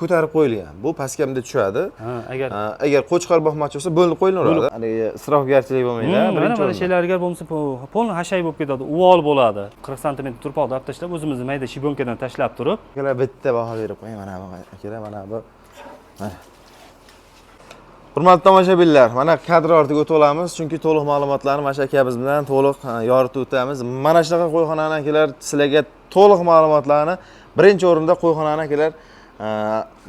ko'tarib qo'yilgan. Bu pastkamda tushadi. Agar qo'chqor boqmoqchi bo'lsa, bo'linib qo'yilaveradi. Haligi isrofgarchilik bo'lmaydi. Mana sheylarga bo'lmasa, polni hashay bo'lib ketadi, uvol bo'ladi. 40 sm turpoqni olib tashlab, o'zimizni mayda shibonkadan tashlab turib, akalar bitta baho berib qo'ying. Mana bu akalar, mana bu. Hurmatli tomoshabinlar, mana kadr ortiga o'tib olamiz, chunki to'liq ma'lumotlarni mana shu akamiz bilan to'liq yoritib o'tamiz. Mana shunaqa qo'yxonani akalar sizlarga to'liq ma'lumotlarni birinchi o'rinda qo'yxonani akalar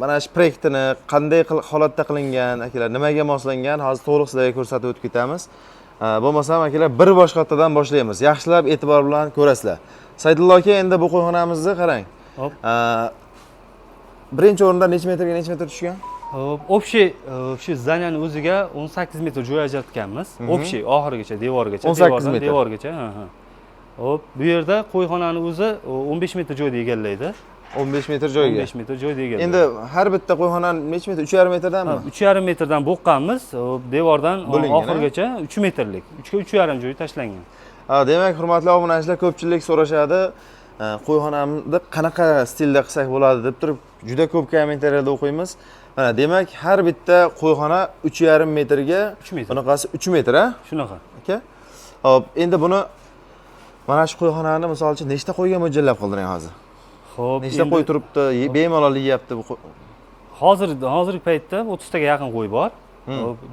mana shu proyektini qanday holatda qilingan, akalar nimaga moslangan, hozir to'liq sizlarga ko'rsatib o'tib ketamiz. Bo'lmasam akalar bir boshqatdan boshlaymiz. Yaxshilab e'tibor bilan ko'rasizlar. Saidullo aka, endi bu qo'yxonamizni qarang. Hop. Birinchi o'rinda necha metrga necha metr tushgan? Общий shu zanani o'ziga 18 metr joy ajratganmiz. Общий oxirigacha, devorgacha, 18 metr. Devorgacha, Hop, bu yerda qo'yxonani o'zi 15 metr joyda egallaydi. 15 metr joyga. 15 metr joyda egallaydi. Endi har bitta qo'yxonani necha metr? 3,5 metrdanmi? 3,5 metrdan bo'qqanmiz, devordan oxirigacha 3 metrlik. 3 ga 3,5 joy tashlangan. Demak, hurmatli obunachilar, ko'pchilik so'rashadi, qo'yxonamni qanaqa stilda qilsak bo'ladi deb turib, juda ko'p kommentariyada o'qiymiz. Mana demak, har bitta qo'yxona 3,5 metrga, bunaqasi 3 metr, ha? Shunaqa. Aka. Hop, endi buni mana shu qo'yxonani misol uchun nechta qo'yga mo'ljallab qoldiring hozir? Xo'p, nechta qo'y turibdi, bemalol yeyapti bu? Hozirgi paytda 30 taga yaqin qo'y bor.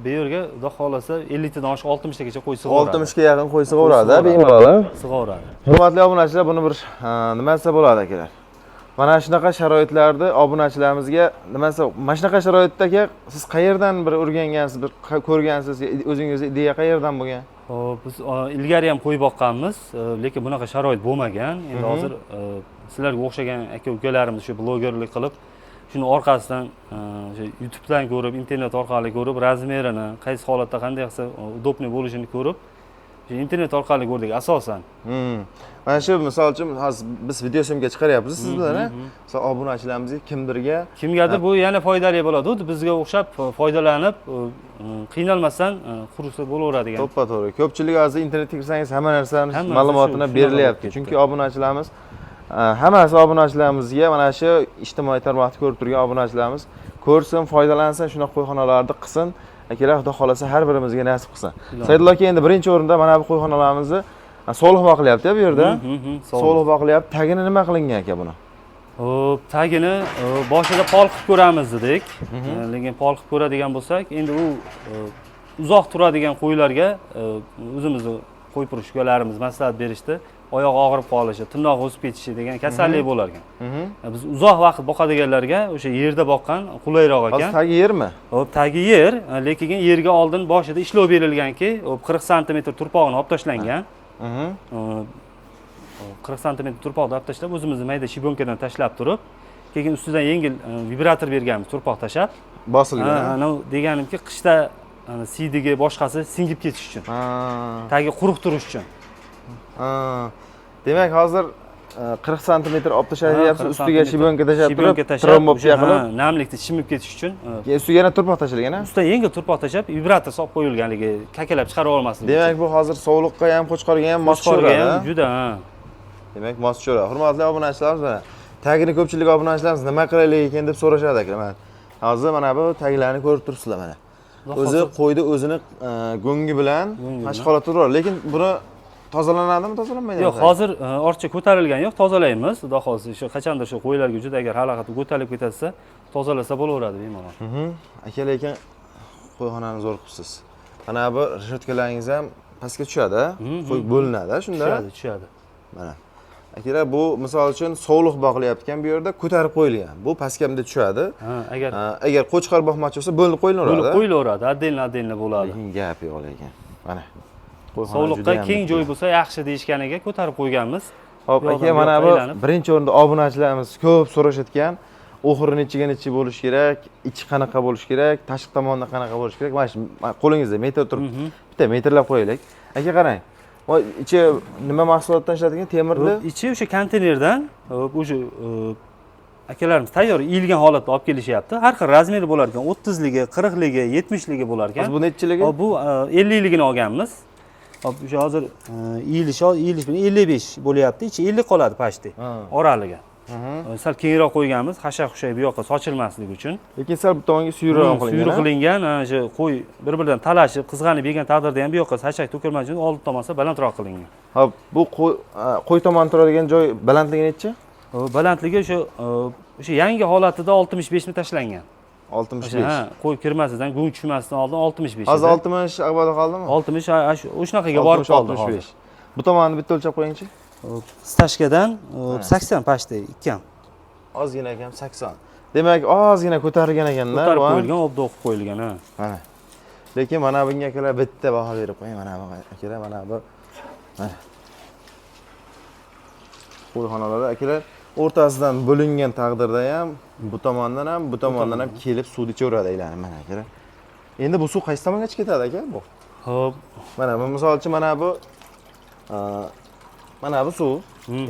Bu yerga xudo xolasa 50 tadan oshiq 60 tagacha qo'y sig'averadi. 60 ga yaqin qo'y sig'averadi, bemalol. Sig'averadi. Hurmatli obunachilar, buni bir nima desa bo'ladi akalar? Mana shunaqa sharoitlarda obunachilarimizga nima desa, mana shunaqa sharoitda aka, siz qayerdan bir o'rgangansiz, bir ko'rgansiz, o'zingiz ideya qayerdan bo'lgan? Xo'p, biz ilgari ham qo'y boqqanmiz, lekin bunaqa sharoit bo'lmagan. Endi hozir sizlarga o'xshagan aka-ukalarimiz shu blogerlik qilib, shuni orqasidan o'sha YouTubedan ko'rib, internet orqali ko'rib, razmerini, qaysi holatda qanday qilsa udobniy bo'lishini ko'rib, internet orqali ko'rdik asosan. Mana shu misol uchun hozir biz video syomka chiqaryapmiz siz bilan, misol obunachilarimizga kimgadir bu yana foydali bo'ladi. Bizga o'xshab foydalanib, qiynalmasdan qursa bo'laveradigan. To'ppa-to'g'ri. Ko'pchilik hozir internetga kirsangiz hamma narsani ma'lumotini berilyapti. Chunki obunachilarimiz hammasi obunachilarimizga mana shu ijtimoiy tarmoqda ko'rib turgan obunachilarimiz ko'rsin, foydalansin, shunaqa qo'yxonalarni qilsin. Akalar, xudo xolasa har birimizga nasib qilsin. Saidullo aka, endi birinchi o'rinda mana bu qo'yxonalarimizni solih boqilyapti bu yerda. Solih boqilyapti. Tagini nima qilingan aka buni? Hop, tagini boshida pol qilib ko'ramiz dedik. Lekin pol qilib ko'radigan bo'lsak, endi u uzoq turadigan qo'ylarga o'zimizni qo'y purushkalarimiz maslahat berishdi. Oyoq og'rib qolishi, tirnoq o'sib ketishi degan kasallik bo'lar ekan. Biz uzoq vaqt boqadiganlarga o'sha yerda boqqan qulayroq ekan. Hozir tagi yermi? Hop, tagi yer, lekin yerga oldin boshida ishlov berilganki, 40 sm turpog'ini olib tashlangan. 40 sm turpoqni olib tashlab, o'zimizni mayda shibonkadan tashlab turib, keyin ustidan yengil vibrator berganmiz turpoq tashab. Bosilgan. Ana deganimki, qishda siydigi boshqasi singib ketish uchun. Tagi quruq turish uchun. Demak, hozir 40 sm olib tashlayapsiz, ustiga shibonka tashab turib, trombob qilib, namlikni shimib ketish uchun. Ustiga yana turpoq tashlagan, ha? Ustidan yengil turpoq tashab, vibrator solib qo'yilganligi, kakalab chiqarib olmasin. Demak, bu hozir sovuqqa ham, qo'chqorga ham mos tushadi. Juda, Demak, mos tushadi. Hurmatli obunachilarimiz, mana tagini ko'pchilik obunachilarimiz nima qilaylik ekan deb so'rashadi aka. Mana hozir mana bu taglarni ko'rib turibsizlar mana. O'zi qo'ydi o'zini go'ngi bilan mashq holatda turadi, lekin buni tozalanadimi, tozalanmaydimi? Yo'q, hozir orcha ko'tarilgan yo'q, tozalaymiz. Xudo xolsa, shu qachondir shu qo'ylarga juda agar halaqat ko'tarilib ketsa, tozalasa bo'laveradi bemalol. Aka, lekin qo'yxonani zo'r qilibsiz. Mana bu reshetkalaringiz ham pastga tushadi, qo'y bo'linadi, shunda. Tushadi. Mana. Akalar, bu misol uchun sovliq boqilyapti bu yerda ko'tarib qo'yilgan. Bu pastkamda tushadi. Agar qo'chqor boqmoqchi bo'lsa, bo'linib qo'yilaveradi. Bo'linib qo'yilaveradi, отдельно bo'ladi. Lekin gap yo'q lekin. Mana. Sovliqqa keng joy bo'lsa yaxshi deyishganiga ko'tarib qo'yganmiz. Hop, aka, mana bu birinchi o'rinda obunachilarimiz ko'p so'rashayotgan, oxiri nechi bo'lish kerak, ichi qanaqa bo'lish kerak, tashqi tomonda qanaqa bo'lish kerak. Mana shu qo'lingizda metr turibdi. Bitta metrlab qo'yaylik. Aka, qarang. Va ichi nima mahsulotdan ishlatilgan? Temirli? Ichi o'sha konteynerdan, o'sha akalarimiz tayyor iyilgan holatda olib kelishyapti. Har xil razmeri bo'lar ekan, 30ligi, 40ligi, 70ligi bo'lar ekan. Bu nechchiligi? Bu 50ligini olganmiz. Hop, o'sha hozir iyilish bilan 55 bo'lyapti. Ichi 50 qoladi pashti. Oraliga. Sal kengroq qo'yganmiz, xashak-xushak bu yoqqa sochilmasligi uchun. Lekin sal bu tomonga suyuqroq qilingan. Suyruq qilingan, o'sha qo'y bir-biridan talashib, qizg'anib yegan taqdirda ham bu yoqqa xashak to'kilmas uchun old tomonsa balandroq qilingan. Hop, bu qo'y tomon turadigan joy balandligi necha? Balandligi o'sha yangi holatida 65 mi tashlangan. 65. Ha, qo'y kirmasidan, gung tushmasidan oldin 65 Hozir edi. 60 ag'bada qoldimi? 60 o'shnaqaga borib qoldi hozir. 65. Bu tomonni bitta o'lchab qo'yingchi. Stashkadan 80 pashta ekan. Ozgina ekan 80. Demak, ozgina ko'tarilgan ekanda. Ko'tarib qo'yilgan, obdo o'qib qo'yilgan, ha. Mana. Lekin mana bunga akalar bitta baho berib qo'ying. Mana bu akalar, mana bu. Mana. Qo'yxonalarda akalar o'rtasidan bo'lingan taqdirda ham bu tomondan ham, bu tomondan ham kelib suvni ichaveradi aylanib mana akalar. Endi bu suv qaysi tomonga chiqib ketadi aka bu? Xo'p. Mana bu misol uchun mana bu suv.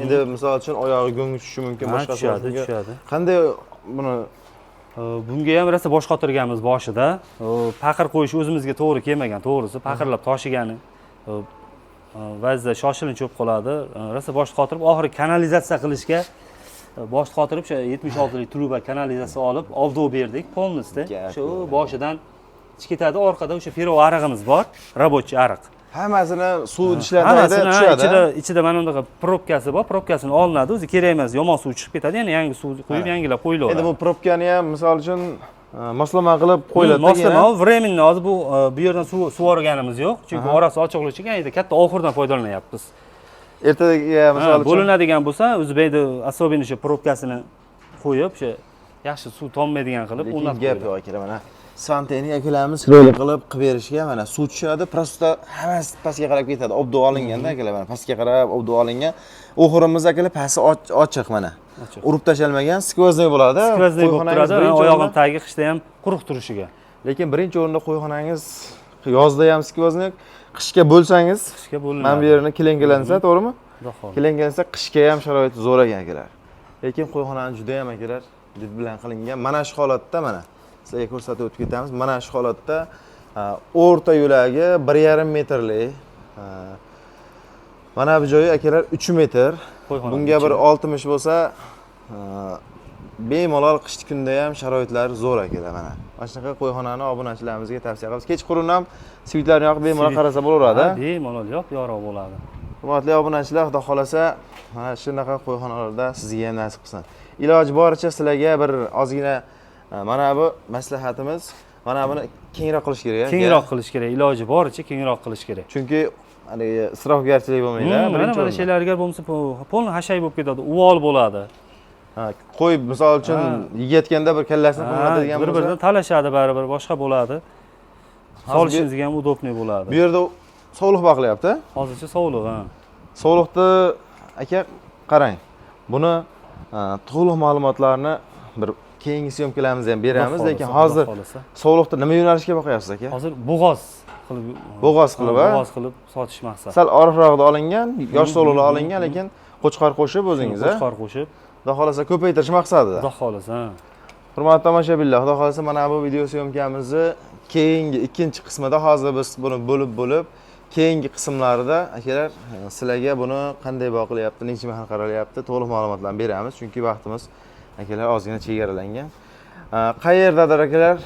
Endi misol uchun oyog'i go'ng tushishi mumkin, boshqa tushadi. Qanday buni bunga ham rosa bosh qotirganmiz boshida. Paqir qo'yish o'zimizga to'g'ri kelmagan, to'g'risi. Paqirlab toshigani ba'zida shoshilinch bo'lib qoladi. Rosa bosh qotirib, oxiri kanalizatsiya qilishga bosh qotirib o'sha 76 lik truba kanalizatsiya olib, obdo berdik polnisda. Shu boshidan chiqib ketadi, orqada o'sha ferro arig'imiz bor, рабочий ariq. Hammasini suv idishlarda tushadi. Ichida mana bunday probkasi bor, probkasini olinadi, o'zi kerak emas, yomon suv chiqib ketadi, yana yangi suv quyib yangilab qo'yiladi. Endi bu probkani ham misol uchun moslama qilib qo'yiladi. Moslama временно hozir bu yerdan suv sug'organimiz yo'q, chunki orasi ochiqlik uchun endi katta oxirdan foydalanyapmiz. Ertaga misol uchun bo'linadigan bo'lsa, o'zi beyda особенно o'sha probkasini qo'yib, o'sha yaxshi suv tommaydigan qilib, undan gap yo'q aka, mana Svanteni akalarimiz chiroyli qilib berishga mana suv tushadi, prosta hammasi pastga qarab ketadi. Obdo olinganda akalar mana pastga qarab obdo olingan. O'xirimiz akalar pasti ochiq mana. Urib tashalmagan, skvoznoy bo'ladi. Skvoznoy bo'lib turadi, oyog'im tagi qishda ham quruq turishiga. Lekin birinchi o'rinda qo'yxonangiz yozda ham skvoznoy, qishga bo'lsangiz, mana bu yerini kelengalansa, to'g'rimi? Kelengalansa qishga ham sharoiti zo'r ekan akalar. Lekin qo'yxonani juda ham akalar did bilan qilingan. Mana shu holatda mana sizlarga ko'rsatib o'tib ketamiz. Mana shu holatda o'rta yo'lagi 1,5 metrlik. Mana bu joyi akalar 3 metr. Bunga bir 60 bo'lsa, bemalol qish kunda ham sharoitlar zo'r akalar mana. Mana shunaqa qo'yxonani obunachilarimizga tavsiya qilamiz. Kechqurun ham svitlarni yoqib bemalol qarasa bo'laveradi. Bemalol yo'q, yorug' bo'ladi. Hurmatli obunachilar, xudo xolasa mana shunaqa qo'yxonalarda sizga ham nasib qilsin. Iloji boricha sizlarga bir ozgina mana bu maslahatimiz, mana buni kengroq qilish kerak. Kengroq qilish kerak, iloji boricha kengroq qilish kerak. Chunki hani isrofgarchilik bo'lmaydi. Mana şeylarga bo'lmasa, polni hashay bo'lib ketadi, uvol bo'ladi. Ha, qo'y misol uchun yeyotganda bir kallasini qiladigan bo'lsa, bir-biridan talashadi baribir, boshqa bo'ladi. Solishingizga ham udobniy bo'ladi. Bu yerda sovliq boqilyapti. Hozircha sovliq, ha. Sovliqni aka qarang. Buni to'liq ma'lumotlarni bir keyingi syomkalarimizni ham beramiz, lekin hozir sovliqda nima yo'nalishga boqyapsiz aka? Hozir bo'g'oz qilib sotish maqsad. Sal orifroqda olingan, yosh sovliqlar olingan, lekin qo'chqor qo'shib o'zingiz, qo'chqor qo'shib, xudo xolasa ko'paytirish maqsadida. Xudo xolasa. Hurmatli tomoshabinlar, xudo xolasa mana bu video syomkamizni keyingi ikkinchi qismida hozir biz buni bo'lib keyingi qismlarida akalar sizlarga buni qanday boqilyapti, necha mahal qaralyapti, to'liq ma'lumotlarni beramiz, chunki vaqtimiz akalar ozgina chegaralangan. Qayerdadir akalar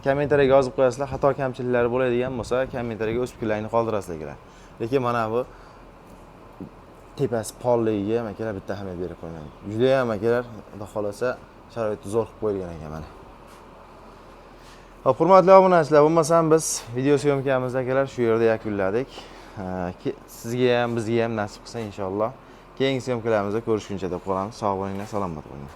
kommentariyaga yozib qo'yasizlar, xato kamchiliklari bo'ladigan bo'lsa, kommentariyaga o'z fikrlaringizni qoldirasizlar akalar. Lekin mana bu tepasi polligiga ham akalar bitta ahamiyat berib qo'yman. Juda ham akalar, xudo xolasa sharoiti zo'r qilib qo'yilgan ekan mana. Hurmatli obunachilar, bo'lmasam biz video syomkamizni akalar shu yerda yakunladik. Sizga ham, bizga ham nasib qilsa inshaalloh keyingi syomkalarimizda ko'rishguncha deb qolamiz. Sog' bo'linglar, salomat bo'linglar.